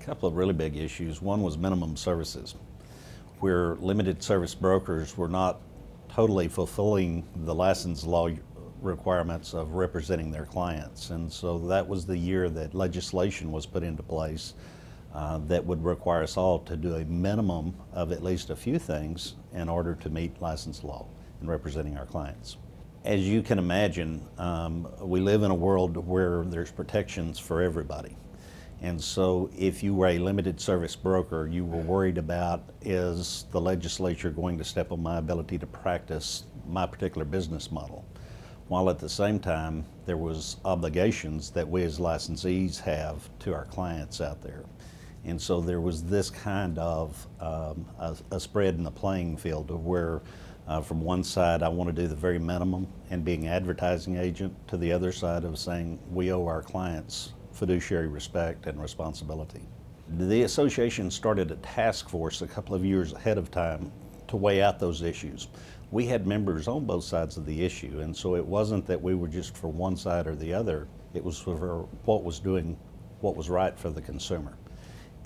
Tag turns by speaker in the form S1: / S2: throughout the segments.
S1: A couple of really big issues. One was minimum services, where limited service brokers were not totally fulfilling the license law requirements of representing their clients. And so that was the year that legislation was put into place that would require us all to do a minimum of at least a few things in order to meet license law in representing our clients. As you can imagine, we live in a world where there's protections for everybody. And so if you were a limited service broker, you were worried about, is the legislature going to step on my ability to practice my particular business model? While at the same time, there was obligations that we as licensees have to our clients out there. And so there was this kind of a spread in the playing field of where from one side I want to do the very minimum and being an advertising agent, to the other side of saying we owe our clients fiduciary respect and responsibility. The association started a task force a couple of years ahead of time to weigh out those issues. We had members on both sides of the issue, and so it wasn't that we were just for one side or the other, it was for what was right for the consumer.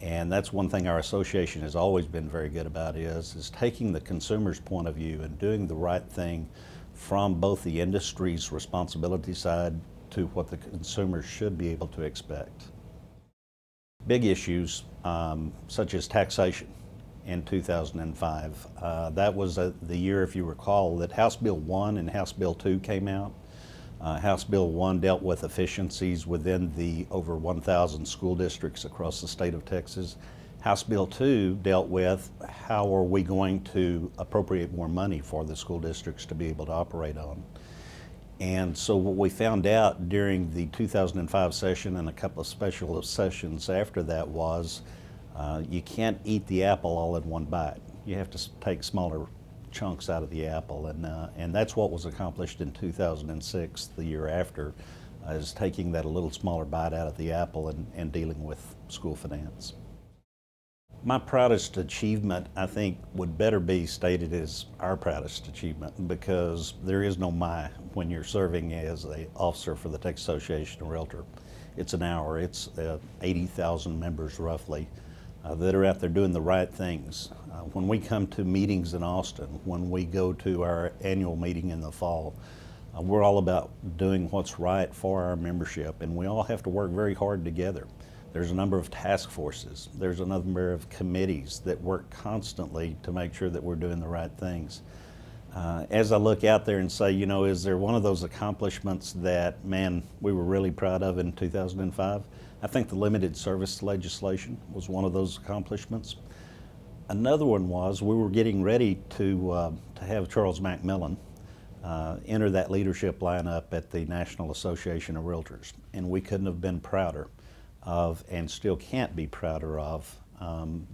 S1: And that's one thing our association has always been very good about is taking the consumer's point of view and doing the right thing from both the industry's responsibility side to what the consumers should be able to expect. Big issues such as taxation in 2005. That was the year, if you recall, that House Bill 1 and House Bill 2 came out. House Bill 1 dealt with efficiencies within the over 1,000 school districts across the state of Texas. House Bill 2 dealt with how are we going to appropriate more money for the school districts to be able to operate on. And so what we found out during the 2005 session and a couple of special sessions after that was you can't eat the apple all in one bite. You have to take smaller chunks out of the apple, and that's what was accomplished in 2006, the year after, is taking that a little smaller bite out of the apple and dealing with school finance. My proudest achievement, I think, would better be stated as our proudest achievement, because there is no my when you're serving as an officer for the Texas Association of REALTORS. It's an hour. It's 80,000 members roughly that are out there doing the right things. When we come to meetings in Austin, when we go to our annual meeting in the fall, we're all about doing what's right for our membership, and we all have to work very hard together. There's a number of task forces. There's a number of committees that work constantly to make sure that we're doing the right things. As I look out there and say, you know, is there one of those accomplishments that, man, we were really proud of in 2005? I think the limited service legislation was one of those accomplishments. Another one was we were getting ready to have Charles McMillan enter that leadership lineup at the National Association of REALTORS, and we couldn't have been prouder of, and still can't be prouder of,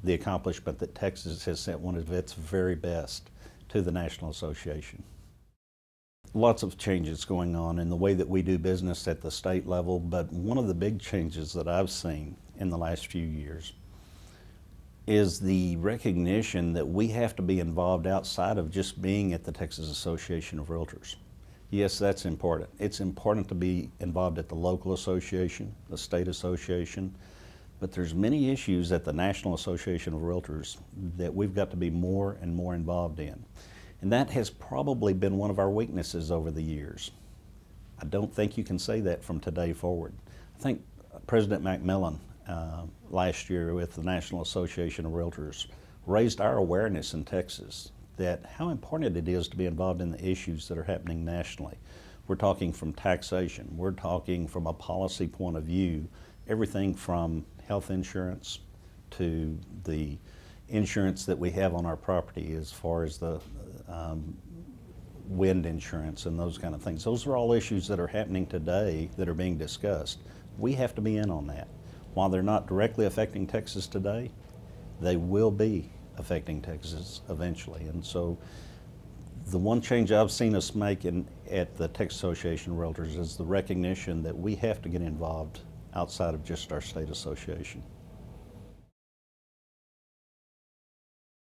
S1: the accomplishment that Texas has sent one of its very best to the National Association. Lots of changes going on in the way that we do business at the state level, but one of the big changes that I've seen in the last few years is the recognition that we have to be involved outside of just being at the Texas Association of REALTORS. Yes, that's important. It's important to be involved at the local association, the state association, but there's many issues at the National Association of REALTORS that we've got to be more and more involved in. And that has probably been one of our weaknesses over the years. I don't think you can say that from today forward. I think President McMillan last year with the National Association of REALTORS raised our awareness in Texas that how important it is to be involved in the issues that are happening nationally. We're talking from taxation, we're talking from a policy point of view, everything from health insurance to the insurance that we have on our property as far as the wind insurance and those kind of things. Those are all issues that are happening today that are being discussed. We have to be in on that. While they're not directly affecting Texas today, they will be affecting Texas eventually. And so the one change I've seen us make at the Texas Association of REALTORS is the recognition that we have to get involved outside of just our state association.